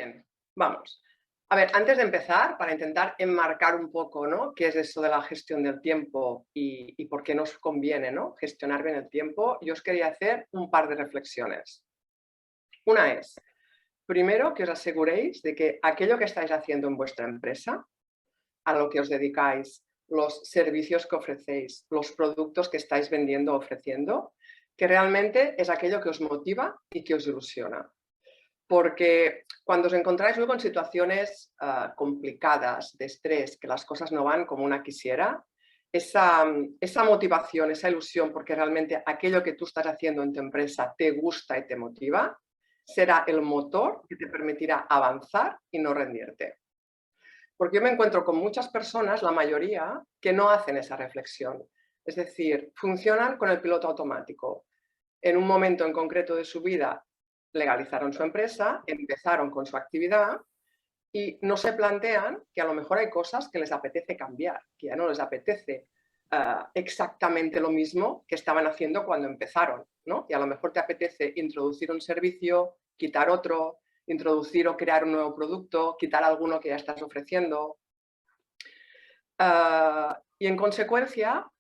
bien, vamos. A ver, antes de empezar, para intentar enmarcar un poco, ¿no? ¿Qué es eso de la gestión del tiempo y por qué nos conviene, ¿no? Gestionar bien el tiempo? Yo os quería hacer un par de reflexiones. Una es, primero, que os aseguréis de que aquello que estáis haciendo en vuestra empresa, a lo que os dedicáis, los servicios que ofrecéis, los productos que estáis vendiendo o ofreciendo, que realmente es aquello que os motiva y que os ilusiona. Porque cuando os encontráis luego en situaciones complicadas, de estrés, que las cosas no van como una quisiera, esa motivación, esa ilusión, porque realmente aquello que tú estás haciendo en tu empresa te gusta y te motiva, será el motor que te permitirá avanzar y no rendirte. Porque yo me encuentro con muchas personas, la mayoría, que no hacen esa reflexión. Es decir, funcionan con el piloto automático. En un momento en concreto de su vida legalizaron su empresa, empezaron con su actividad y no se plantean que a lo mejor hay cosas que les apetece cambiar, que ya no les apetece exactamente lo mismo que estaban haciendo cuando empezaron, ¿no? Y a lo mejor te apetece introducir un servicio, quitar otro, introducir o crear un nuevo producto, quitar alguno que ya estás ofreciendo. Y en consecuencia,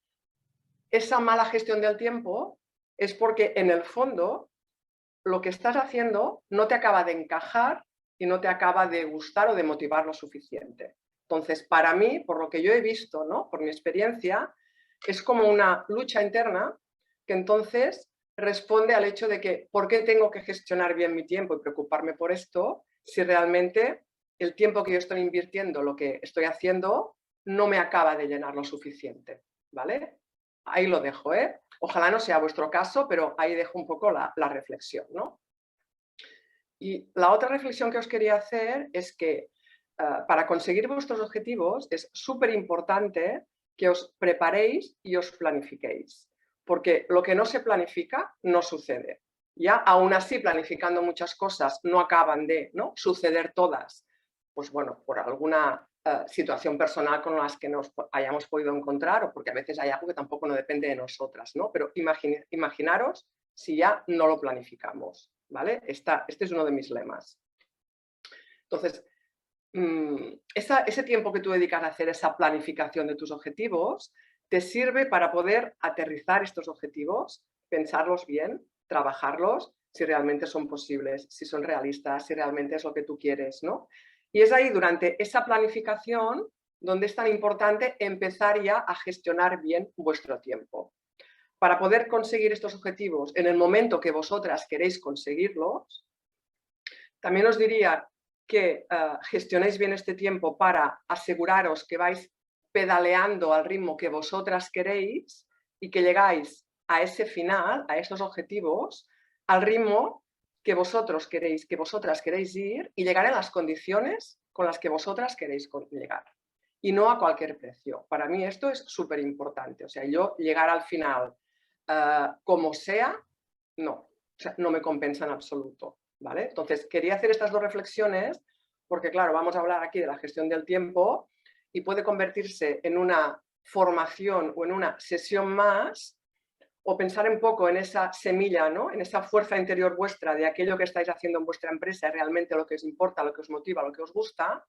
esa mala gestión del tiempo es porque en el fondo lo que estás haciendo no te acaba de encajar y no te acaba de gustar o de motivar lo suficiente. Entonces, para mí, por lo que yo he visto, ¿no? Por mi experiencia, es como una lucha interna que entonces responde al hecho de que ¿por qué tengo que gestionar bien mi tiempo y preocuparme por esto si realmente el tiempo que yo estoy invirtiendo, lo que estoy haciendo, no me acaba de llenar lo suficiente? ¿Vale? Ahí lo dejo, ¿eh? Ojalá no sea vuestro caso, pero ahí dejo un poco la reflexión, ¿no? Y la otra reflexión que os quería hacer es que para conseguir vuestros objetivos es súper importante que os preparéis y os planifiquéis, porque lo que no se planifica no sucede. Ya aún así, planificando muchas cosas, no acaban de, ¿no?, suceder todas, pues bueno, por alguna situación personal con las que nos hayamos podido encontrar o porque a veces hay algo que tampoco no depende de nosotras, ¿no? Pero imaginaros si ya no lo planificamos, ¿vale? Este es uno de mis lemas. Entonces, ese tiempo que tú dedicas a hacer esa planificación de tus objetivos te sirve para poder aterrizar estos objetivos, pensarlos bien, trabajarlos, si realmente son posibles, si son realistas, si realmente es lo que tú quieres, ¿no? Y es ahí, durante esa planificación, donde es tan importante empezar ya a gestionar bien vuestro tiempo. Para poder conseguir estos objetivos en el momento que vosotras queréis conseguirlos, también os diría que gestionéis bien este tiempo para aseguraros que vais pedaleando al ritmo que vosotras queréis y que llegáis a ese final, a esos objetivos, al ritmo que vosotros queréis, que vosotras queréis ir y llegar en las condiciones con las que vosotras queréis llegar. Y no a cualquier precio. Para mí esto es súper importante. O sea, yo llegar al final como sea, no. O sea, no me compensa en absoluto. ¿Vale? Entonces, quería hacer estas dos reflexiones porque, claro, vamos a hablar aquí de la gestión del tiempo y puede convertirse en una formación o en una sesión más o pensar un poco en esa semilla, ¿no? En esa fuerza interior vuestra de aquello que estáis haciendo en vuestra empresa es realmente lo que os importa, lo que os motiva, lo que os gusta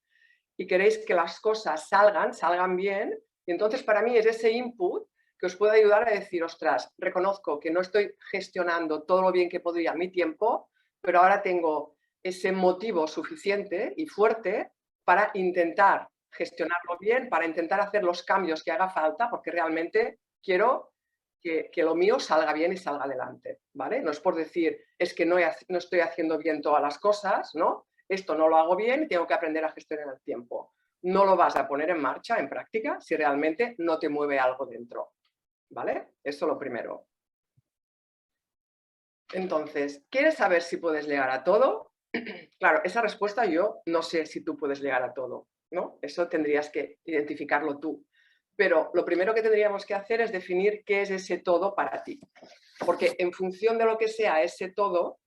y queréis que las cosas salgan bien. Y entonces, para mí es ese input que os puede ayudar a decir, ostras, reconozco que no estoy gestionando todo lo bien que podría mi tiempo, pero ahora tengo ese motivo suficiente y fuerte para intentar gestionarlo bien, para intentar hacer los cambios que haga falta, porque realmente quiero que lo mío salga bien y salga adelante, ¿vale? No es por decir, es que no estoy haciendo bien todas las cosas, ¿no? Esto no lo hago bien y tengo que aprender a gestionar el tiempo. No lo vas a poner en marcha, en práctica, si realmente no te mueve algo dentro, ¿vale? Eso lo primero. Entonces, ¿quieres saber si puedes llegar a todo? Claro, esa respuesta yo no sé si tú puedes llegar a todo, ¿no? Eso tendrías que identificarlo tú. Pero lo primero que tendríamos que hacer es definir qué es ese todo para ti. Porque en función de lo que sea ese todo,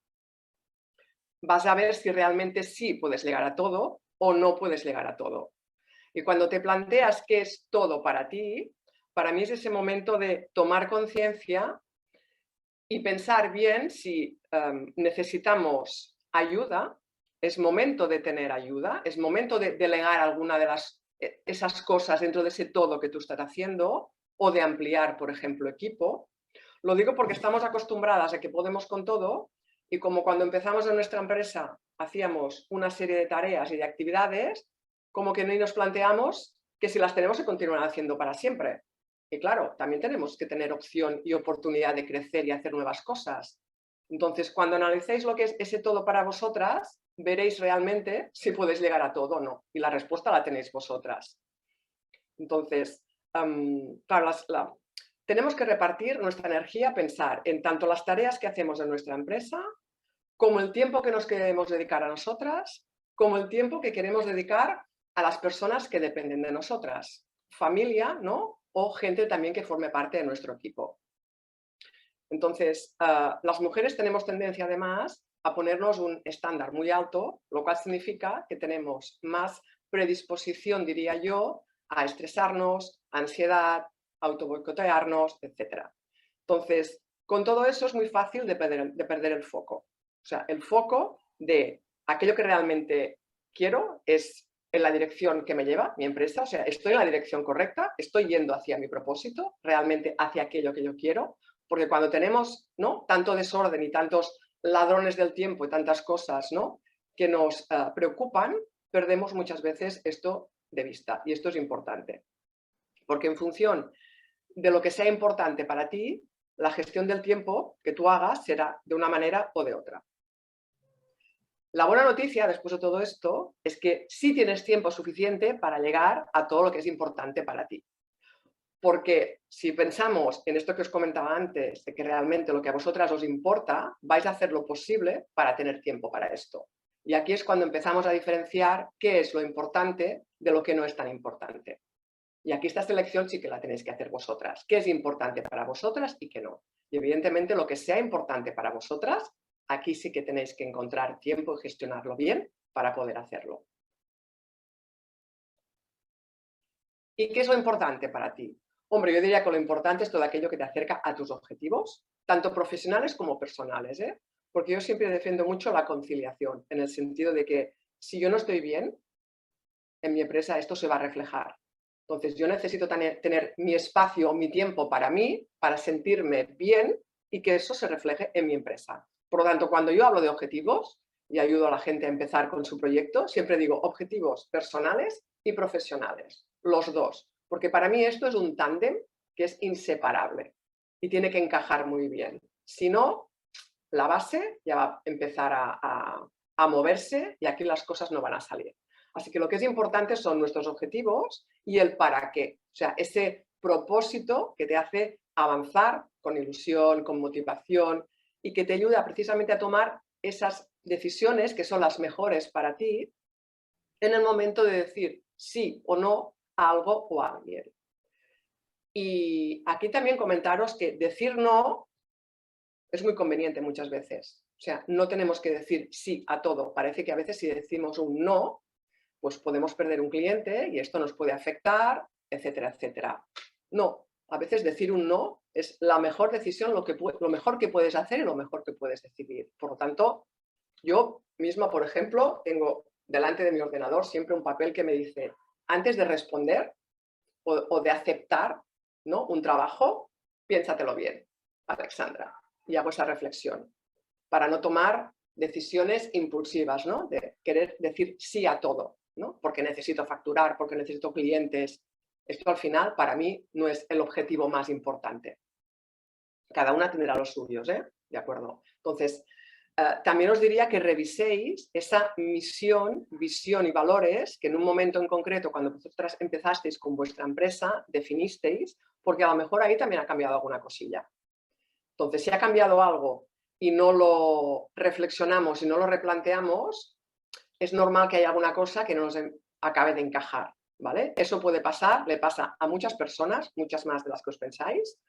vas a ver si realmente sí puedes llegar a todo o no puedes llegar a todo. Y cuando te planteas qué es todo para ti, para mí es ese momento de tomar conciencia y pensar bien si necesitamos ayuda es momento de tener ayuda, es momento de delegar alguna de esas cosas dentro de ese todo que tú estás haciendo o de ampliar, por ejemplo, equipo. Lo digo porque estamos acostumbradas a que podemos con todo y como cuando empezamos en nuestra empresa hacíamos una serie de tareas y de actividades, como que no nos planteamos que si las tenemos que continuar haciendo para siempre. Y claro, también tenemos que tener opción y oportunidad de crecer y hacer nuevas cosas. Entonces, cuando analicéis lo que es ese todo para vosotras, veréis realmente si podéis llegar a todo o no. Y la respuesta la tenéis vosotras. Entonces, claro, tenemos que repartir nuestra energía, pensar en tanto las tareas que hacemos en nuestra empresa, como el tiempo que nos queremos dedicar a nosotras, como el tiempo que queremos dedicar a las personas que dependen de nosotras, familia, ¿no? O gente también que forme parte de nuestro equipo. Entonces, las mujeres tenemos tendencia además a ponernos un estándar muy alto, lo cual significa que tenemos más predisposición, diría yo, a estresarnos, ansiedad, autoboicotearnos, etc. Entonces, con todo eso es muy fácil de perder el foco. O sea, el foco de aquello que realmente quiero es en la dirección que me lleva mi empresa, o sea, estoy en la dirección correcta, estoy yendo hacia mi propósito, realmente hacia aquello que yo quiero, porque cuando tenemos, ¿no?, tanto desorden y tantos ladrones del tiempo y tantas cosas, ¿no?, que nos preocupan, perdemos muchas veces esto de vista y esto es importante, porque en función de lo que sea importante para ti, la gestión del tiempo que tú hagas será de una manera o de otra. La buena noticia, después de todo esto, es que sí tienes tiempo suficiente para llegar a todo lo que es importante para ti. Porque si pensamos en esto que os comentaba antes, de que realmente lo que a vosotras os importa, vais a hacer lo posible para tener tiempo para esto. Y aquí es cuando empezamos a diferenciar qué es lo importante de lo que no es tan importante. Y aquí esta selección sí que la tenéis que hacer vosotras. ¿Qué es importante para vosotras y qué no? Y evidentemente lo que sea importante para vosotras, aquí sí que tenéis que encontrar tiempo y gestionarlo bien para poder hacerlo. ¿Y qué es lo importante para ti? Hombre, yo diría que lo importante es todo aquello que te acerca a tus objetivos, tanto profesionales como personales, ¿eh? Porque yo siempre defiendo mucho la conciliación, en el sentido de que si yo no estoy bien en mi empresa, esto se va a reflejar. Entonces, yo necesito tener mi espacio o mi tiempo para mí, para sentirme bien y que eso se refleje en mi empresa. Por lo tanto, cuando yo hablo de objetivos y ayudo a la gente a empezar con su proyecto, siempre digo objetivos personales y profesionales, los dos, porque para mí esto es un tándem que es inseparable y tiene que encajar muy bien. Si no, la base ya va a empezar a moverse y aquí las cosas no van a salir. Así que lo que es importante son nuestros objetivos y el para qué. O sea, ese propósito que te hace avanzar con ilusión, con motivación y que te ayuda precisamente a tomar esas decisiones que son las mejores para ti en el momento de decir sí o no a algo o a alguien. Y aquí también comentaros que decir no es muy conveniente muchas veces. O sea, no tenemos que decir sí a todo. Parece que a veces si decimos un no, pues podemos perder un cliente y esto nos puede afectar, etcétera, etcétera. No, a veces decir un no es la mejor decisión, lo mejor que puedes hacer y lo mejor que puedes decidir. Por lo tanto, yo misma, por ejemplo, tengo delante de mi ordenador siempre un papel que me dice, antes de responder o de aceptar, ¿no?, un trabajo, piénsatelo bien, Alexandra. Y hago esa reflexión para no tomar decisiones impulsivas, ¿no?, de querer decir sí a todo, ¿no?, porque necesito facturar, porque necesito clientes. Esto al final para mí no es el objetivo más importante. Cada una tendrá los suyos, ¿eh? ¿De acuerdo? Entonces, también os diría que reviséis esa misión, visión y valores que en un momento en concreto, cuando vosotras empezasteis con vuestra empresa, definisteis, porque a lo mejor ahí también ha cambiado alguna cosilla. Entonces, si ha cambiado algo y no lo reflexionamos y no lo replanteamos, es normal que haya alguna cosa que no nos acabe de encajar, ¿vale? Eso puede pasar, le pasa a muchas personas, muchas más de las que os pensáis,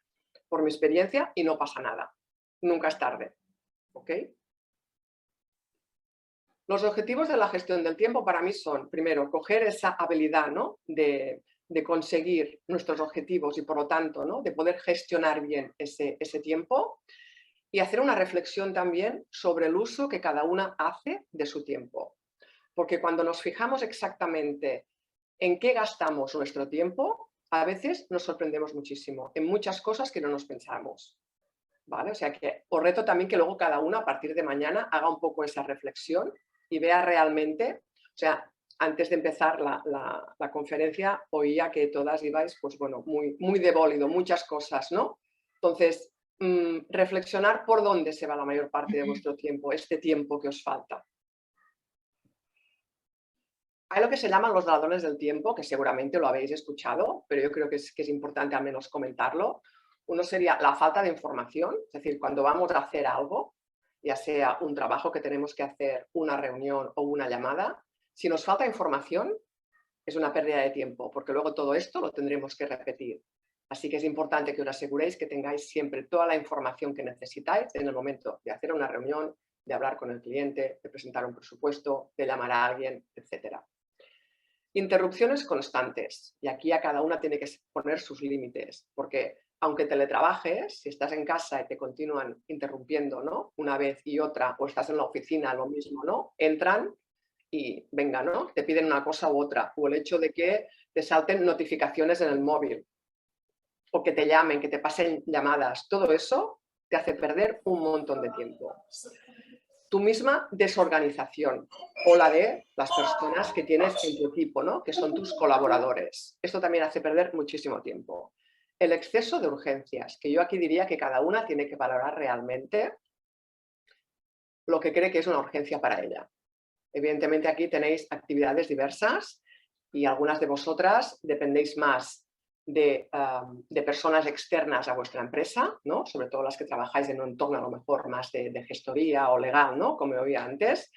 por mi experiencia, y no pasa nada. Nunca es tarde, ¿ok? Los objetivos de la gestión del tiempo para mí son, primero, coger esa habilidad, ¿no?, de conseguir nuestros objetivos y, por lo tanto, ¿no?, de poder gestionar bien ese tiempo y hacer una reflexión también sobre el uso que cada una hace de su tiempo. porque cuando nos fijamos exactamente en qué gastamos nuestro tiempo, a veces nos sorprendemos muchísimo en muchas cosas que no nos pensamos. ¿Vale? O sea que os reto también que luego cada uno a partir de mañana haga un poco esa reflexión y vea realmente, o sea, antes de empezar la conferencia oía que todas ibais, pues bueno, muy de bólido, muchas cosas, ¿no? Entonces, reflexionar por dónde se va la mayor parte de vuestro tiempo, este tiempo que os falta. Hay lo que se llaman los ladrones del tiempo, que seguramente lo habéis escuchado, pero yo creo que es importante al menos comentarlo. Uno sería la falta de información, es decir, cuando vamos a hacer algo, ya sea un trabajo que tenemos que hacer, una reunión o una llamada, si nos falta información, es una pérdida de tiempo, porque luego todo esto lo tendremos que repetir. Así que es importante que os aseguréis que tengáis siempre toda la información que necesitáis en el momento de hacer una reunión, de hablar con el cliente, de presentar un presupuesto, de llamar a alguien, etcétera. Interrupciones constantes. Y aquí a cada una tiene que poner sus límites, porque aunque teletrabajes, si estás en casa y te continúan interrumpiendo, ¿no? Una vez y otra, o estás en la oficina, lo mismo, ¿no? Entran y venga, ¿no? Te piden una cosa u otra. O el hecho de que te salten notificaciones en el móvil, o que te llamen, que te pasen llamadas. Todo eso te hace perder un montón de tiempo. Tu misma desorganización o la de las personas que tienes en tu equipo, ¿no? Que son tus colaboradores. Esto también hace perder muchísimo tiempo. El exceso de urgencias, que yo aquí diría que cada una tiene que valorar realmente lo que cree que es una urgencia para ella. Evidentemente aquí tenéis actividades diversas y algunas de vosotras dependéis más de personas externas a vuestra empresa, ¿no? Sobre todo las que trabajáis en un entorno a lo mejor más de gestoría o legal, ¿no? Como oía antes.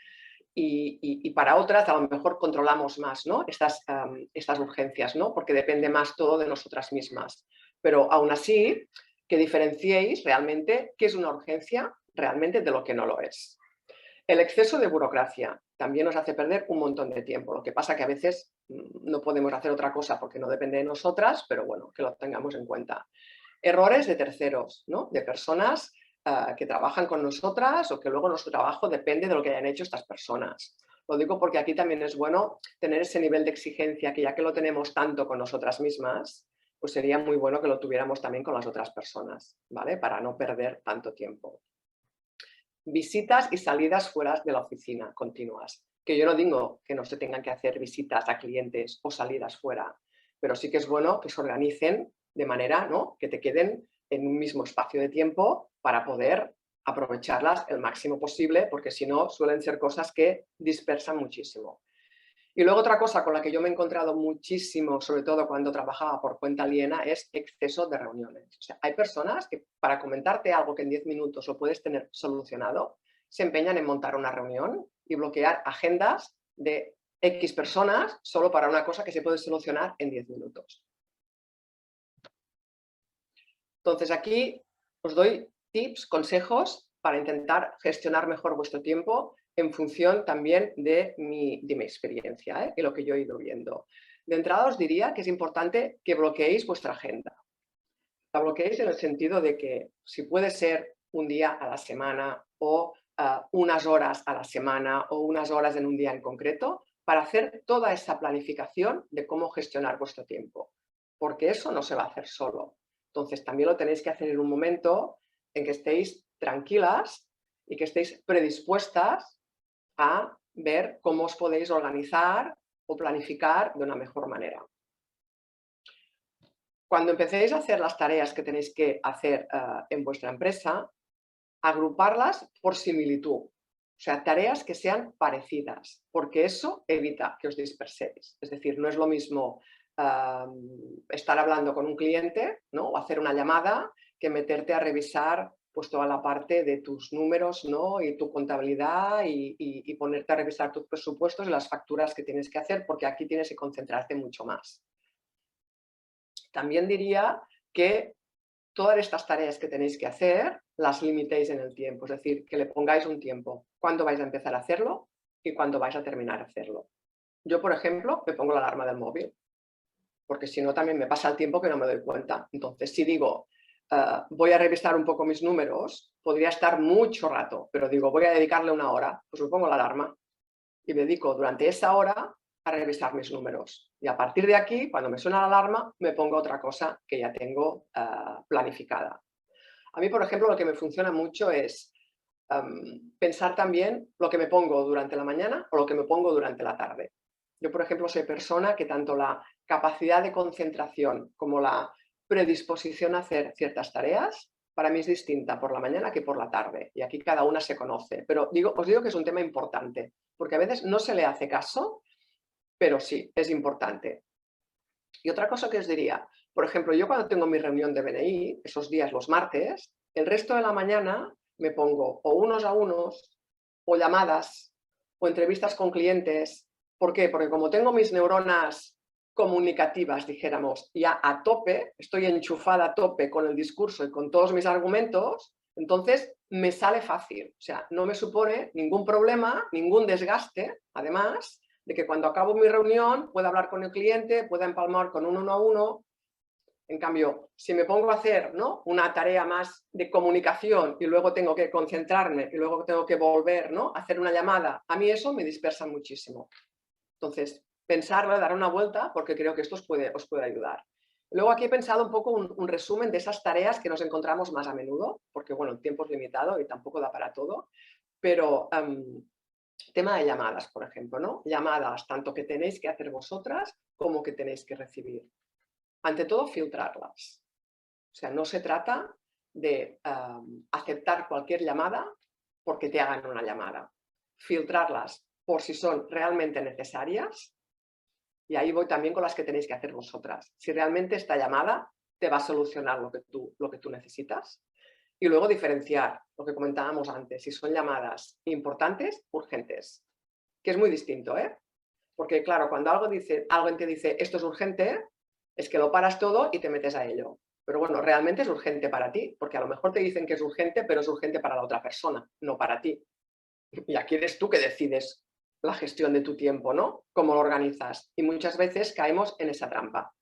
Y para otras a lo mejor controlamos más, ¿no? Estas urgencias, ¿no? Porque depende más todo de nosotras mismas. Pero aún así, que diferenciéis realmente qué es una urgencia realmente de lo que no lo es. El exceso de burocracia también nos hace perder un montón de tiempo. Lo que pasa que a veces no podemos hacer otra cosa porque no depende de nosotras, pero bueno, que lo tengamos en cuenta. Errores de terceros, ¿no? De personas que trabajan con nosotras o que luego nuestro trabajo depende de lo que hayan hecho estas personas. Lo digo porque aquí también es bueno tener ese nivel de exigencia que ya que lo tenemos tanto con nosotras mismas, pues sería muy bueno que lo tuviéramos también con las otras personas, ¿vale? Para no perder tanto tiempo. Visitas y salidas fuera de la oficina continuas. Que yo no digo que no se tengan que hacer visitas a clientes o salidas fuera, pero sí que es bueno que se organicen de manera, ¿no?, que te queden en un mismo espacio de tiempo para poder aprovecharlas el máximo posible, porque si no suelen ser cosas que dispersan muchísimo. Y luego otra cosa con la que yo me he encontrado muchísimo, sobre todo cuando trabajaba por cuenta aliena, es exceso de reuniones. O sea, hay personas que para comentarte algo que en 10 minutos lo puedes tener solucionado, se empeñan en montar una reunión y bloquear agendas de X personas solo para una cosa que se puede solucionar en 10 minutos. Entonces aquí os doy tips, consejos para intentar gestionar mejor vuestro tiempo en función también de mi experiencia y lo que yo he ido viendo. De entrada os diría que es importante que bloqueéis vuestra agenda. La bloqueéis en el sentido de que si puede ser un día a la semana o unas horas a la semana o unas horas en un día en concreto, para hacer toda esa planificación de cómo gestionar vuestro tiempo. Porque eso no se va a hacer solo. Entonces también lo tenéis que hacer en un momento en que estéis tranquilas y que estéis predispuestas a ver cómo os podéis organizar o planificar de una mejor manera. Cuando empecéis a hacer las tareas que tenéis que hacer en vuestra empresa, agruparlas por similitud. O sea, tareas que sean parecidas, porque eso evita que os disperséis. Es decir, no es lo mismo estar hablando con un cliente, ¿no?, o hacer una llamada que meterte a revisar pues toda la parte de tus números, ¿no?, y tu contabilidad y ponerte a revisar tus presupuestos y las facturas que tienes que hacer, porque aquí tienes que concentrarte mucho más. También diría que todas estas tareas que tenéis que hacer las limitéis en el tiempo, es decir, que le pongáis un tiempo. ¿Cuándo vais a empezar a hacerlo y cuándo vais a terminar a hacerlo? Yo, por ejemplo, me pongo la alarma del móvil, porque si no también me pasa el tiempo que no me doy cuenta. Entonces, si digo, voy a revisar un poco mis números, podría estar mucho rato, pero digo, voy a dedicarle una hora, pues me pongo la alarma y me dedico durante esa hora a revisar mis números. Y a partir de aquí, cuando me suena la alarma, me pongo otra cosa que ya tengo planificada. A mí, por ejemplo, lo que me funciona mucho es pensar también lo que me pongo durante la mañana o lo que me pongo durante la tarde. Yo, por ejemplo, soy persona que tanto la capacidad de concentración como la predisposición a hacer ciertas tareas, para mí es distinta por la mañana que por la tarde. Y aquí cada una se conoce. Pero os digo que es un tema importante, porque a veces no se le hace caso, pero sí, es importante. Y otra cosa que os diría, por ejemplo, yo cuando tengo mi reunión de BNI, esos días los martes, el resto de la mañana me pongo o unos a unos, o llamadas, o entrevistas con clientes. ¿Por qué? Porque como tengo mis neuronas comunicativas, dijéramos, ya a tope, estoy enchufada a tope con el discurso y con todos mis argumentos, entonces me sale fácil. O sea, no me supone ningún problema, ningún desgaste, además, de que cuando acabo mi reunión pueda hablar con el cliente, pueda empalmar con un uno a uno. En cambio, si me pongo a hacer, ¿no?, una tarea más de comunicación y luego tengo que concentrarme y luego tengo que volver, ¿no?, a hacer una llamada, a mí eso me dispersa muchísimo. Entonces, pensarlo, dar una vuelta, porque creo que esto os puede ayudar. Luego aquí he pensado un poco un resumen de esas tareas que nos encontramos más a menudo, porque bueno, el tiempo es limitado y tampoco da para todo, pero tema de llamadas, por ejemplo, ¿no? Llamadas tanto que tenéis que hacer vosotras como que tenéis que recibir. Ante todo, filtrarlas. O sea, no se trata de aceptar cualquier llamada porque te hagan una llamada. Filtrarlas por si son realmente necesarias, y ahí voy también con las que tenéis que hacer vosotras. Si realmente esta llamada te va a solucionar lo que tú necesitas. Y luego diferenciar lo que comentábamos antes, si son llamadas importantes, urgentes, que es muy distinto, ¿eh? Porque claro, cuando alguien te dice esto es urgente, es que lo paras todo y te metes a ello. Pero bueno, realmente es urgente para ti, porque a lo mejor te dicen que es urgente, pero es urgente para la otra persona, no para ti. Y aquí eres tú que decides la gestión de tu tiempo, ¿no? Cómo lo organizas. Y muchas veces caemos en esa trampa.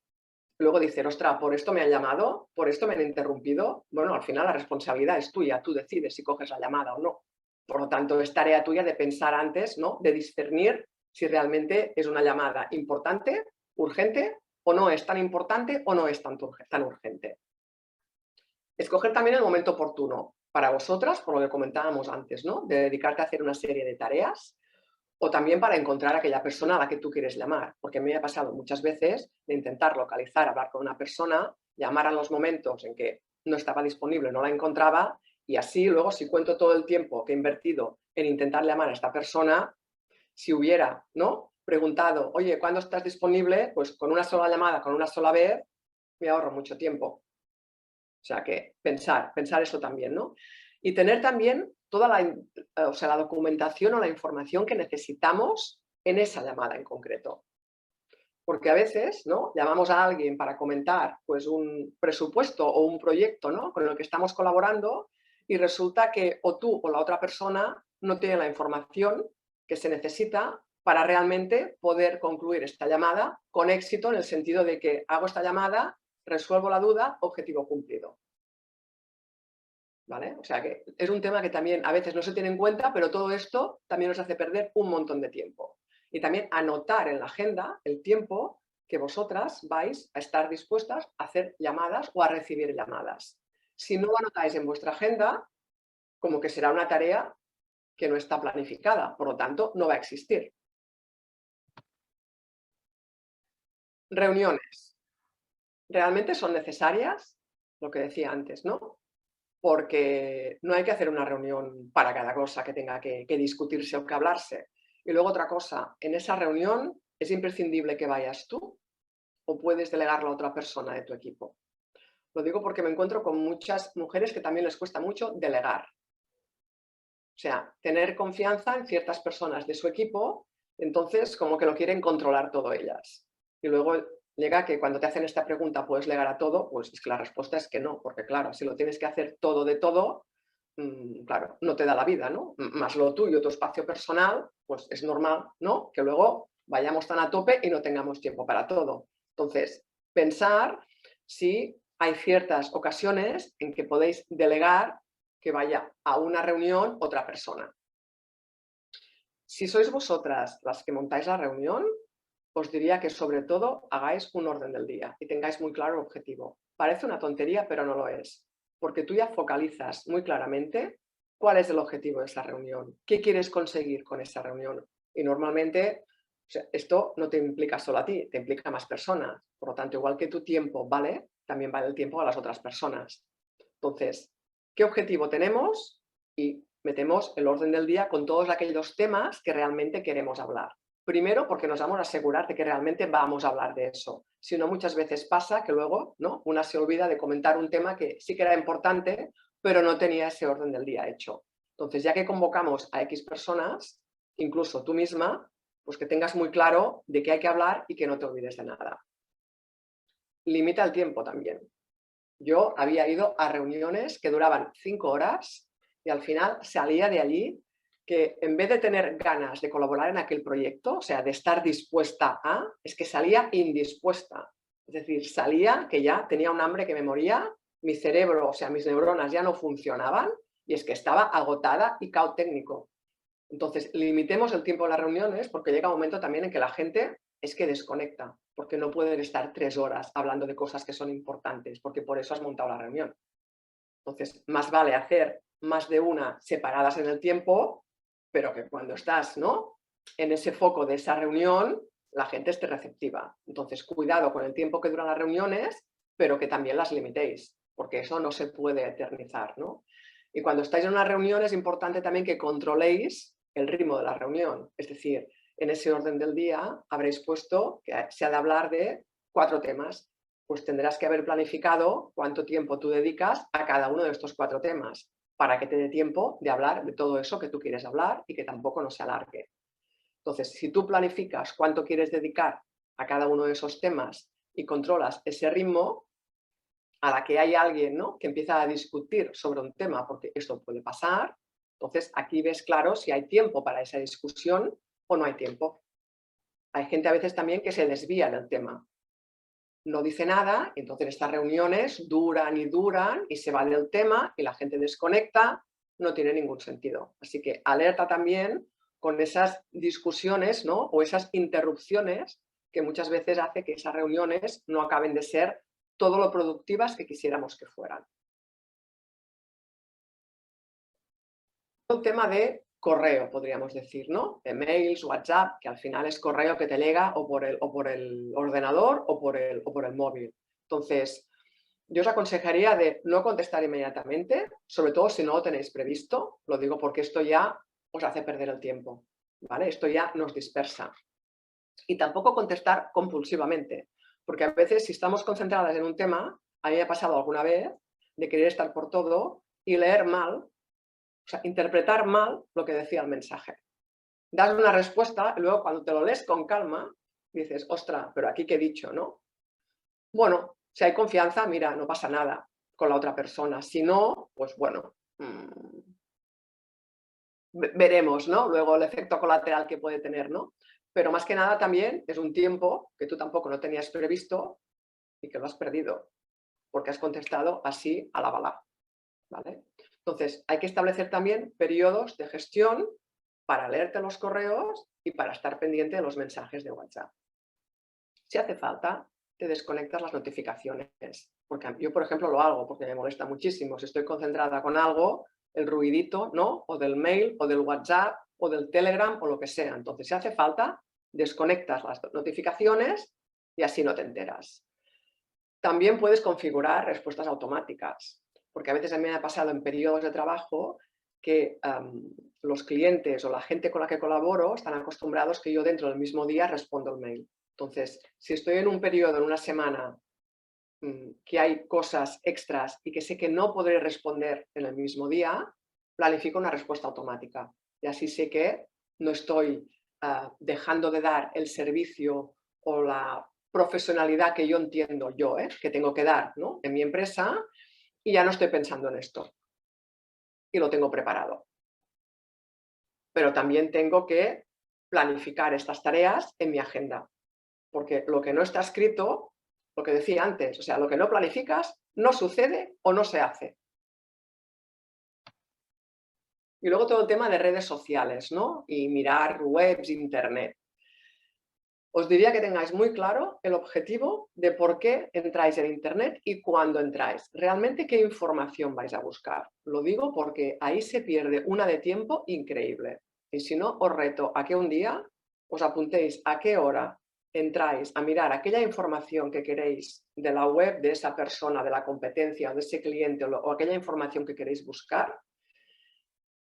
Luego dicen, ostras, por esto me han llamado, por esto me han interrumpido. Bueno, al final la responsabilidad es tuya, tú decides si coges la llamada o no. Por lo tanto, es tarea tuya de pensar antes, ¿no?, de discernir si realmente es una llamada importante, urgente, o no es tan importante o no es tan urgente. Escoger también el momento oportuno para vosotras, por lo que comentábamos antes, ¿no?, de dedicarte a hacer una serie de tareas, o también para encontrar a aquella persona a la que tú quieres llamar, porque a mí me ha pasado muchas veces de intentar localizar, hablar con una persona, llamar a los momentos en que no estaba disponible, no la encontraba, y así luego, si cuento todo el tiempo que he invertido en intentar llamar a esta persona, si hubiera, ¿no?, preguntado, oye, ¿cuándo estás disponible? Pues con una sola llamada, con una sola vez, me ahorro mucho tiempo. O sea que pensar eso también, ¿no? Y tener también toda la documentación o la información que necesitamos en esa llamada en concreto. Porque a veces, ¿no?, llamamos a alguien para comentar pues un presupuesto o un proyecto, ¿no?, con el que estamos colaborando, y resulta que o tú o la otra persona no tiene la información que se necesita para realmente poder concluir esta llamada con éxito, en el sentido de que hago esta llamada, resuelvo la duda, objetivo cumplido. ¿Vale? O sea que es un tema que también a veces no se tiene en cuenta, pero todo esto también nos hace perder un montón de tiempo. Y también anotar en la agenda el tiempo que vosotras vais a estar dispuestas a hacer llamadas o a recibir llamadas. Si no lo anotáis en vuestra agenda, como que será una tarea que no está planificada, por lo tanto, no va a existir. Reuniones. ¿Realmente son necesarias? Lo que decía antes, ¿no? Porque no hay que hacer una reunión para cada cosa que tenga que discutirse o que hablarse. Y luego otra cosa, en esa reunión es imprescindible que vayas tú o puedes delegarlo a otra persona de tu equipo. Lo digo porque me encuentro con muchas mujeres que también les cuesta mucho delegar. O sea, tener confianza en ciertas personas de su equipo, entonces como que lo quieren controlar todo ellas. Y luego llega que cuando te hacen esta pregunta, ¿puedes delegar a todo? Pues es que la respuesta es que no, porque claro, si lo tienes que hacer todo de todo, claro, no te da la vida, ¿no? Más lo tuyo, tu espacio personal, pues es normal, ¿no?, que luego vayamos tan a tope y no tengamos tiempo para todo. Entonces, pensar si hay ciertas ocasiones en que podéis delegar que vaya a una reunión otra persona. Si sois vosotras las que montáis la reunión, os diría que sobre todo hagáis un orden del día y tengáis muy claro el objetivo. Parece una tontería, pero no lo es, porque tú ya focalizas muy claramente cuál es el objetivo de esa reunión, qué quieres conseguir con esa reunión. Y normalmente, o sea, esto no te implica solo a ti, te implica a más personas. Por lo tanto, igual que tu tiempo vale, también vale el tiempo a las otras personas. Entonces, ¿qué objetivo tenemos? Y metemos el orden del día con todos aquellos temas que realmente queremos hablar. Primero, porque nos vamos a asegurar de que realmente vamos a hablar de eso. Si no, muchas veces pasa que luego, ¿no?, una se olvida de comentar un tema que sí que era importante, pero no tenía ese orden del día hecho. Entonces, ya que convocamos a X personas, incluso tú misma, pues que tengas muy claro de qué hay que hablar y que no te olvides de nada. Limita el tiempo también. Yo había ido a reuniones que duraban 5 horas y al final salía de allí que en vez de tener ganas de colaborar en aquel proyecto, o sea, de estar dispuesta a, es que salía indispuesta. Es decir, salía que ya tenía un hambre que me moría, mi cerebro, o sea, mis neuronas ya no funcionaban y es que estaba agotada y caos técnico. Entonces, limitemos el tiempo de las reuniones porque llega un momento también en que la gente es que desconecta, porque no pueden estar 3 horas hablando de cosas que son importantes, porque por eso has montado la reunión. Entonces, más vale hacer más de una separadas en el tiempo, pero que cuando estás, ¿no?, en ese foco de esa reunión, la gente esté receptiva. Entonces, cuidado con el tiempo que duran las reuniones, pero que también las limitéis, porque eso no se puede eternizar, ¿no? Y cuando estáis en una reunión es importante también que controléis el ritmo de la reunión. Es decir, en ese orden del día habréis puesto que se ha de hablar de 4 temas. Pues tendrás que haber planificado cuánto tiempo tú dedicas a cada uno de estos 4 temas para que te dé tiempo de hablar de todo eso que tú quieres hablar y que tampoco no se alargue. Entonces, si tú planificas cuánto quieres dedicar a cada uno de esos temas y controlas ese ritmo, a la que hay alguien, ¿no?, que empieza a discutir sobre un tema, porque esto puede pasar, entonces aquí ves claro si hay tiempo para esa discusión o no hay tiempo. Hay gente a veces también que se desvía del tema. No dice nada, entonces estas reuniones duran y duran y se va del tema y la gente desconecta, no tiene ningún sentido. Así que alerta también con esas discusiones, ¿no?, o esas interrupciones que muchas veces hace que esas reuniones no acaben de ser todo lo productivas que quisiéramos que fueran. Un tema de correo, podríamos decir, ¿no? Emails, WhatsApp, que al final es correo que te llega o por el ordenador o por el móvil. Entonces, yo os aconsejaría de no contestar inmediatamente, sobre todo si no lo tenéis previsto. Lo digo porque esto ya os hace perder el tiempo, ¿vale? Esto ya nos dispersa. Y tampoco contestar compulsivamente, porque a veces si estamos concentradas en un tema, a mí me ha pasado alguna vez de querer estar por todo y leer mal, o sea, interpretar mal lo que decía el mensaje. Das una respuesta y luego cuando te lo lees con calma, dices, ostras, pero aquí qué he dicho, ¿no? Bueno, si hay confianza, mira, no pasa nada con la otra persona. Si no, pues bueno, veremos, ¿no?, luego el efecto colateral que puede tener, ¿no? Pero más que nada también es un tiempo que tú tampoco no tenías previsto y que lo has perdido, porque has contestado así a la bala, ¿vale? Entonces, hay que establecer también periodos de gestión para leerte los correos y para estar pendiente de los mensajes de WhatsApp. Si hace falta, te desconectas las notificaciones, porque yo, por ejemplo, lo hago porque me molesta muchísimo. Si estoy concentrada con algo, el ruidito, ¿no?, o del mail, o del WhatsApp, o del Telegram, o lo que sea. Entonces, si hace falta, desconectas las notificaciones y así no te enteras. También puedes configurar respuestas automáticas, porque a veces a mí me ha pasado en periodos de trabajo que los clientes o la gente con la que colaboro están acostumbrados que yo dentro del mismo día respondo el mail. Entonces, si estoy en un periodo, en una semana, que hay cosas extras y que sé que no podré responder en el mismo día, planifico una respuesta automática. Y así sé que no estoy dejando de dar el servicio o la profesionalidad que yo entiendo que tengo que dar, ¿no?, en mi empresa, y ya no estoy pensando en esto. Y lo tengo preparado. Pero también tengo que planificar estas tareas en mi agenda. Porque lo que no está escrito, lo que decía antes, o sea, lo que no planificas, no sucede o no se hace. Y luego todo el tema de redes sociales, ¿no? Y mirar webs, internet. Os diría que tengáis muy claro el objetivo de por qué entráis en internet y cuándo entráis. Realmente qué información vais a buscar. Lo digo porque ahí se pierde una de tiempo increíble. Y si no, os reto a que un día os apuntéis a qué hora entráis a mirar aquella información que queréis de la web de esa persona, de la competencia o de ese cliente o aquella información que queréis buscar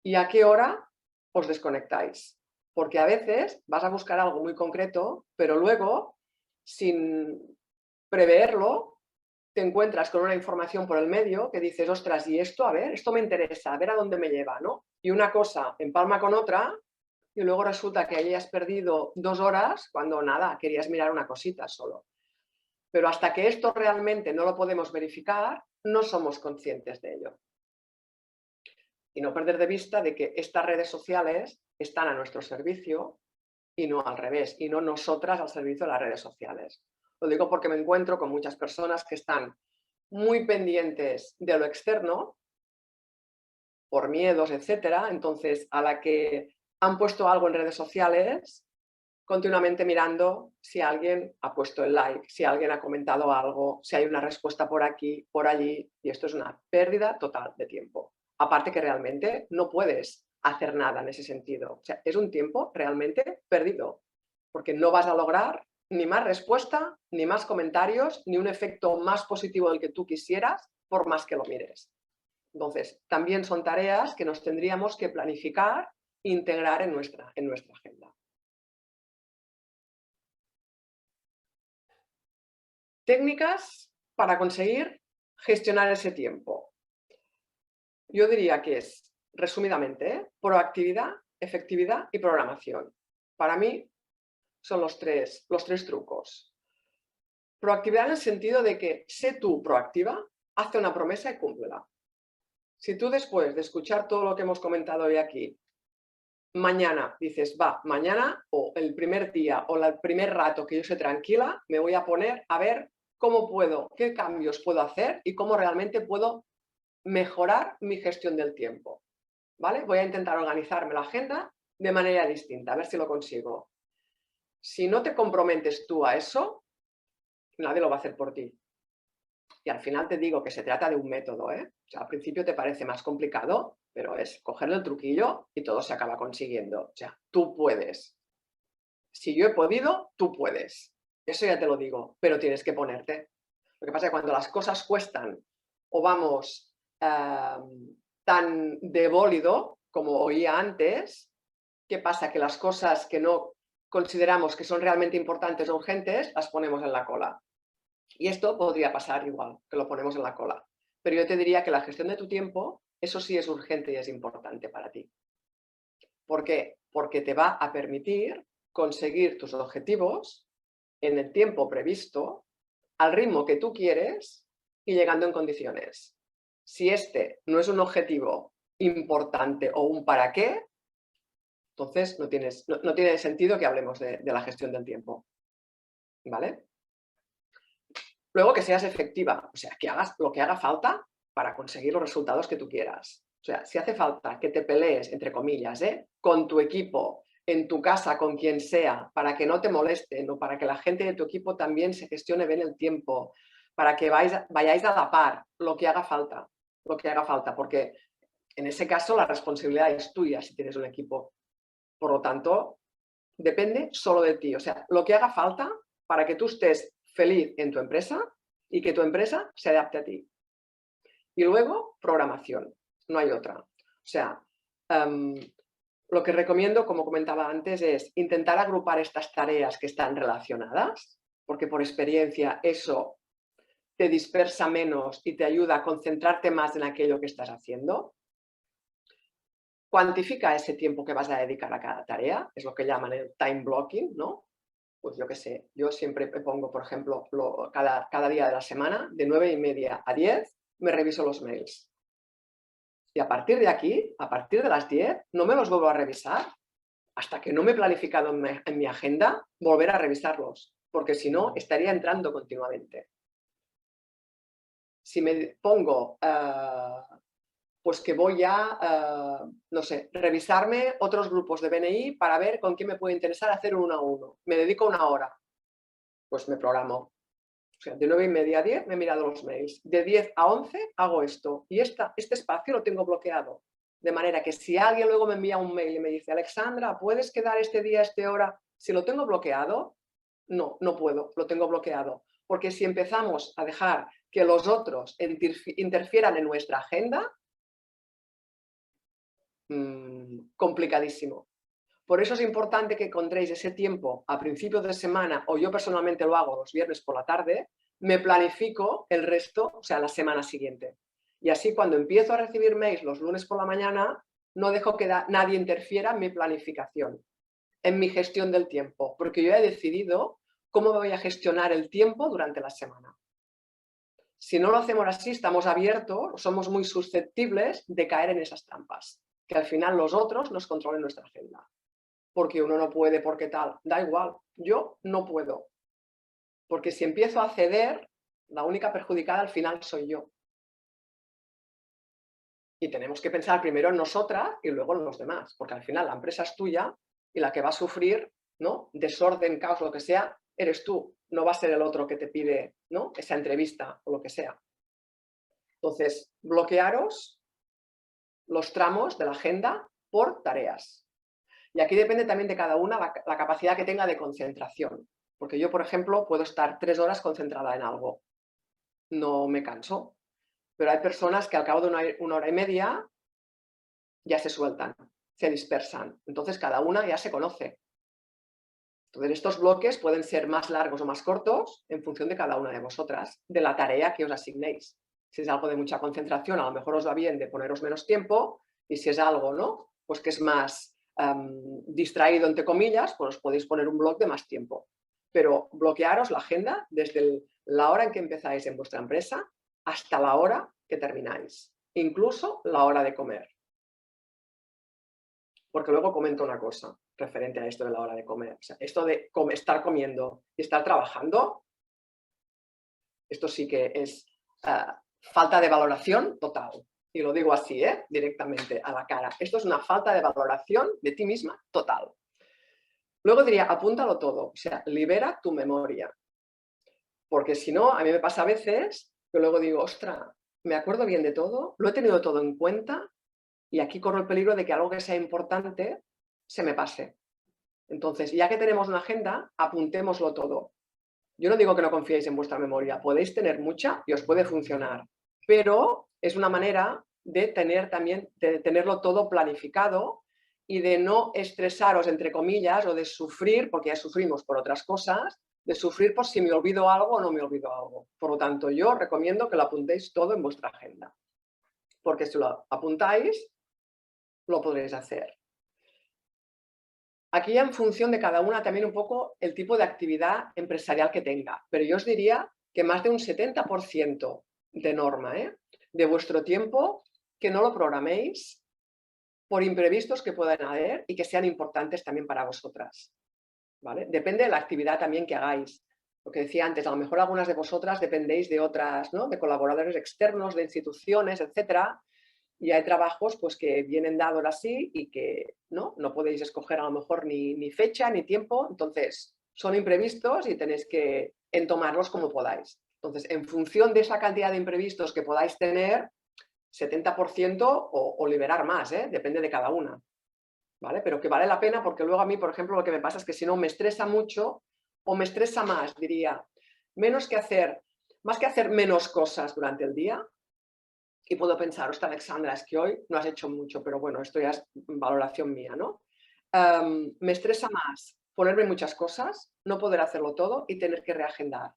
y a qué hora os desconectáis. Porque a veces vas a buscar algo muy concreto, pero luego, sin preverlo, te encuentras con una información por el medio que dices, ostras, y esto, a ver, esto me interesa, a ver a dónde me lleva, ¿no? Y una cosa empalma con otra y luego resulta que hayas perdido 2 horas cuando nada, querías mirar una cosita solo. Pero hasta que esto realmente no lo podemos verificar, no somos conscientes de ello. Y no perder de vista de que estas redes sociales están a nuestro servicio y no al revés, y no nosotras al servicio de las redes sociales. Lo digo porque me encuentro con muchas personas que están muy pendientes de lo externo, por miedos, etcétera. Entonces, a la que han puesto algo en redes sociales, continuamente mirando si alguien ha puesto el like, si alguien ha comentado algo, si hay una respuesta por aquí, por allí, y esto es una pérdida total de tiempo. Aparte que realmente no puedes hacer nada en ese sentido. O sea, es un tiempo realmente perdido, porque no vas a lograr ni más respuesta, ni más comentarios, ni un efecto más positivo del que tú quisieras, por más que lo mires. Entonces, también son tareas que nos tendríamos que planificar e integrar en nuestra agenda. Técnicas para conseguir gestionar ese tiempo. Yo diría que es, resumidamente, proactividad, efectividad y programación. Para mí son los tres trucos. Proactividad en el sentido de que sé tú proactiva, hace una promesa y cúmplela. Si tú después de escuchar todo lo que hemos comentado hoy aquí, mañana dices, va, mañana o el primer día o el primer rato que yo esté tranquila, me voy a poner a ver cómo puedo, qué cambios puedo hacer y cómo realmente puedo mejorar mi gestión del tiempo. ¿Vale? Voy a intentar organizarme la agenda de manera distinta, a ver si lo consigo. Si no te comprometes tú a eso, nadie lo va a hacer por ti. Y al final te digo que se trata de un método, ¿eh? O sea, al principio te parece más complicado, pero es cogerle el truquillo y todo se acaba consiguiendo. O sea, tú puedes. Si yo he podido, tú puedes. Eso ya te lo digo, pero tienes que ponerte. Lo que pasa es que cuando las cosas cuestan o vamos tan de bólido como oía antes, ¿qué pasa? Que las cosas que no consideramos que son realmente importantes o urgentes, las ponemos en la cola. Y esto podría pasar igual, que lo ponemos en la cola. Pero yo te diría que la gestión de tu tiempo, eso sí es urgente y es importante para ti. ¿Por qué? Porque te va a permitir conseguir tus objetivos en el tiempo previsto, al ritmo que tú quieres y llegando en condiciones. Si este no es un objetivo importante o un para qué, entonces no tiene sentido que hablemos de la gestión del tiempo. ¿Vale? Luego que seas efectiva, o sea, que hagas lo que haga falta para conseguir los resultados que tú quieras. O sea, si hace falta que te pelees, entre comillas, con tu equipo, en tu casa, con quien sea, para que no te molesten o para que la gente de tu equipo también se gestione bien el tiempo, para que vayáis a la par, lo que haga falta, porque en ese caso la responsabilidad es tuya si tienes un equipo. Por lo tanto, depende solo de ti. O sea, lo que haga falta para que tú estés feliz en tu empresa y que tu empresa se adapte a ti. Y luego, programación. No hay otra. O sea, lo que recomiendo, como comentaba antes, es intentar agrupar estas tareas que están relacionadas, porque por experiencia eso te dispersa menos y te ayuda a concentrarte más en aquello que estás haciendo. Cuantifica ese tiempo que vas a dedicar a cada tarea, es lo que llaman el time blocking, ¿no? Pues yo qué sé, yo siempre me pongo, por ejemplo, cada día de la semana, de 9:30 a 10, me reviso los mails. Y a partir de aquí, a partir de las 10, no me los vuelvo a revisar hasta que no me he planificado en mi agenda volver a revisarlos, porque si no, estaría entrando continuamente. Si me pongo pues que voy a, no sé, revisarme otros grupos de BNI para ver con quién me puede interesar hacer un 1 a 1. Me dedico 1 hora, pues me programo. O sea, de 9:30 a 10 me he mirado los mails. De 10 a 11 hago esto. Y este espacio lo tengo bloqueado. De manera que si alguien luego me envía un mail y me dice, Alexandra, ¿puedes quedar este día a esta hora? Si lo tengo bloqueado, no puedo, lo tengo bloqueado. Porque si empezamos a dejar que los otros interfieran en nuestra agenda, complicadísimo. Por eso es importante que encontréis ese tiempo a principios de semana, o yo personalmente lo hago los viernes por la tarde, me planifico el resto, o sea, la semana siguiente. Y así cuando empiezo a recibir mails los lunes por la mañana, no dejo que nadie interfiera en mi planificación, en mi gestión del tiempo, porque yo he decidido cómo voy a gestionar el tiempo durante la semana. Si no lo hacemos así, estamos abiertos, somos muy susceptibles de caer en esas trampas, que al final los otros nos controlen nuestra agenda. Porque uno no puede, porque tal, da igual, yo no puedo. Porque si empiezo a ceder, la única perjudicada al final soy yo. Y tenemos que pensar primero en nosotras y luego en los demás, porque al final la empresa es tuya y la que va a sufrir, ¿no?, desorden, caos, lo que sea, eres tú, no va a ser el otro que te pide, ¿no?, esa entrevista o lo que sea. Entonces, bloquearos los tramos de la agenda por tareas. Y aquí depende también de cada una la capacidad que tenga de concentración. Porque yo, por ejemplo, puedo estar 3 horas concentrada en algo. No me canso. Pero hay personas que al cabo de una hora y media ya se sueltan, se dispersan. Entonces cada una ya se conoce. Entonces estos bloques pueden ser más largos o más cortos en función de cada una de vosotras, de la tarea que os asignéis. Si es algo de mucha concentración, a lo mejor os va bien de poneros menos tiempo, y si es algo, ¿no?, pues que es más distraído, entre comillas, pues os podéis poner un bloque de más tiempo. Pero bloquearos la agenda desde la hora en que empezáis en vuestra empresa hasta la hora que termináis, incluso la hora de comer. Porque luego comento una cosa referente a esto de la hora de comer. O sea, esto de estar comiendo y estar trabajando, esto sí que es falta de valoración total. Y lo digo así, directamente a la cara. Esto es una falta de valoración de ti misma total. Luego diría, apúntalo todo. O sea, libera tu memoria. Porque si no, a mí me pasa a veces que luego digo, ostras, me acuerdo bien de todo, lo he tenido todo en cuenta y aquí corro el peligro de que algo que sea importante se me pase. Entonces, ya que tenemos una agenda, apuntémoslo todo. Yo no digo que no confiéis en vuestra memoria, podéis tener mucha y os puede funcionar, pero es una manera de tenerlo todo planificado y de no estresaros, entre comillas, o de sufrir, porque ya sufrimos por otras cosas, de sufrir por si me olvido algo o no me olvido algo. Por lo tanto, yo recomiendo que lo apuntéis todo en vuestra agenda, porque si lo apuntáis, lo podréis hacer. Aquí ya en función de cada una también un poco el tipo de actividad empresarial que tenga, pero yo os diría que más de un 70% de norma, de vuestro tiempo, que no lo programéis por imprevistos que puedan haber y que sean importantes también para vosotras, ¿vale? Depende de la actividad también que hagáis. Lo que decía antes, a lo mejor algunas de vosotras dependéis de otras, ¿no?, de colaboradores externos, de instituciones, etcétera, y hay trabajos pues que vienen dados así y que no podéis escoger a lo mejor ni fecha ni tiempo, entonces son imprevistos y tenéis que entomarlos como podáis. Entonces, en función de esa cantidad de imprevistos que podáis tener, 70% o liberar más, depende de cada una, ¿vale? Pero que vale la pena porque luego a mí, por ejemplo, lo que me pasa es que si no me estresa mucho o me estresa más, diría, más que hacer menos cosas durante el día. Y puedo pensar, ostras, Alexandra, es que hoy no has hecho mucho, pero bueno, esto ya es valoración mía, ¿no? Me estresa más ponerme muchas cosas, no poder hacerlo todo y tener que reagendar.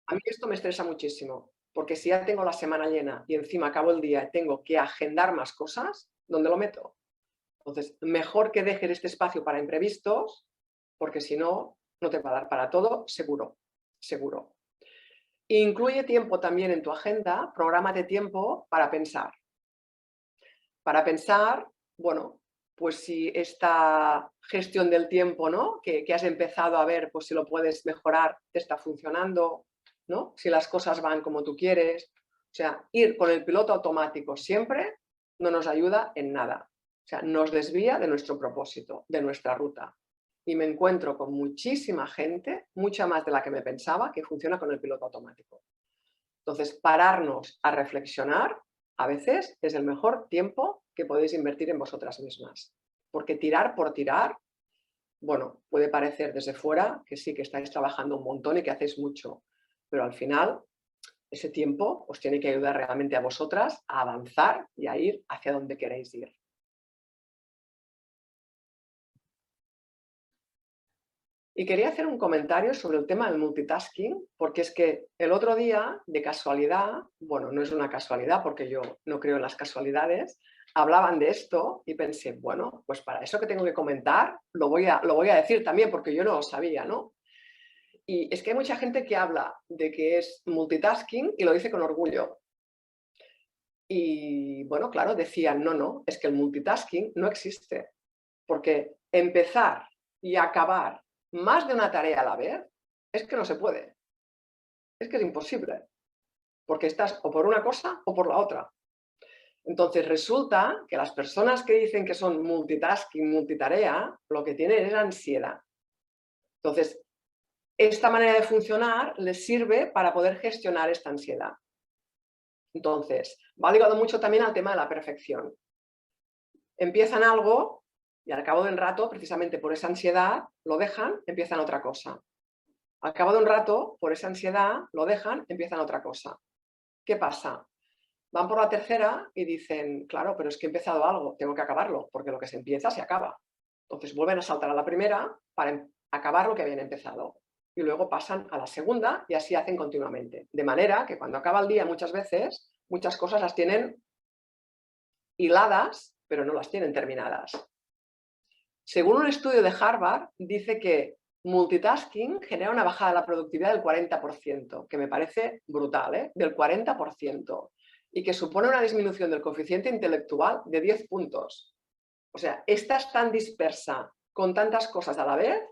A mí esto me estresa muchísimo, porque si ya tengo la semana llena y encima acabo el día y tengo que agendar más cosas, ¿dónde lo meto? Entonces, mejor que dejes este espacio para imprevistos, porque si no, no te va a dar para todo, seguro, seguro. Incluye tiempo también en tu agenda, prográmate tiempo para pensar. Para pensar, bueno, pues si esta gestión del tiempo, ¿no?, que has empezado a ver, pues si lo puedes mejorar, te está funcionando, ¿no?, si las cosas van como tú quieres, O sea, ir con el piloto automático siempre no nos ayuda en nada. O sea, nos desvía de nuestro propósito, de nuestra ruta. Y me encuentro con muchísima gente, mucha más de la que me pensaba, que funciona con el piloto automático. Entonces, pararnos a reflexionar a veces es el mejor tiempo que podéis invertir en vosotras mismas. Porque tirar por tirar, bueno, puede parecer desde fuera que sí, que estáis trabajando un montón y que hacéis mucho, pero al final ese tiempo os tiene que ayudar realmente a vosotras a avanzar y a ir hacia donde queréis ir. Y quería hacer un comentario sobre el tema del multitasking, porque es que el otro día, de casualidad, bueno, no es una casualidad porque yo no creo en las casualidades, hablaban de esto y pensé, bueno, pues para eso que tengo que comentar, lo voy a decir también porque yo no lo sabía, ¿no? Y es que hay mucha gente que habla de que es multitasking y lo dice con orgullo. Y bueno, claro, decían, no, es que el multitasking no existe, porque empezar y acabar más de una tarea a la vez es que no se puede, es que es imposible, porque estás o por una cosa o por la otra. Entonces resulta que las personas que dicen que son multitasking, multitarea, lo que tienen es ansiedad. Entonces, esta manera de funcionar les sirve para poder gestionar esta ansiedad. Entonces, va ligado mucho también al tema de la perfección. Empiezan algo y al cabo de un rato, precisamente por esa ansiedad, lo dejan, empiezan otra cosa. Al cabo de un rato, por esa ansiedad, lo dejan, empiezan otra cosa. ¿Qué pasa? Van por la tercera y dicen, claro, pero es que he empezado algo, tengo que acabarlo, porque lo que se empieza se acaba. Entonces vuelven a saltar a la primera para acabar lo que habían empezado. Y luego pasan a la segunda y así hacen continuamente. De manera que cuando acaba el día muchas veces, muchas cosas las tienen hiladas, pero no las tienen terminadas. Según un estudio de Harvard, dice que multitasking genera una bajada de la productividad del 40%, que me parece brutal, ¿eh? Del 40%, y que supone una disminución del coeficiente intelectual de 10 puntos. O sea, estás tan dispersa con tantas cosas a la vez,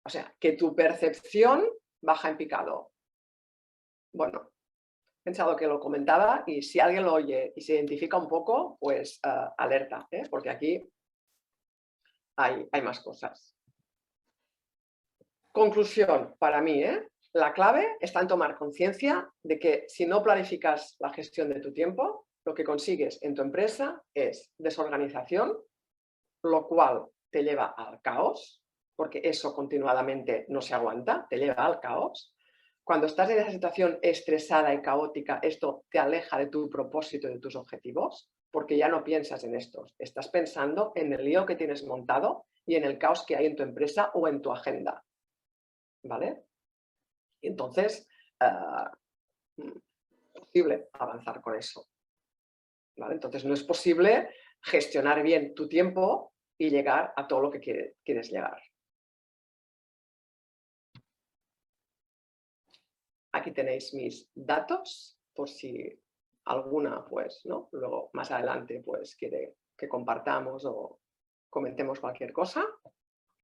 o sea, que tu percepción baja en picado. Bueno, he pensado que lo comentaba y si alguien lo oye y se identifica un poco, pues alerta, ¿eh? Porque aquí hay más cosas. Conclusión, para mí, la clave está en tomar conciencia de que si no planificas la gestión de tu tiempo, lo que consigues en tu empresa es desorganización, lo cual te lleva al caos, porque eso continuadamente no se aguanta, te lleva al caos. Cuando estás en esa situación estresada y caótica, esto te aleja de tu propósito y de tus objetivos, porque ya no piensas en estos, estás pensando en el lío que tienes montado y en el caos que hay en tu empresa o en tu agenda. ¿Vale? Y entonces, es posible avanzar con eso. ¿Vale? Entonces, no es posible gestionar bien tu tiempo y llegar a todo lo que quieres llegar. Aquí tenéis mis datos, por si alguna, pues, ¿no? Luego, más adelante, pues, quiere que compartamos o comentemos cualquier cosa.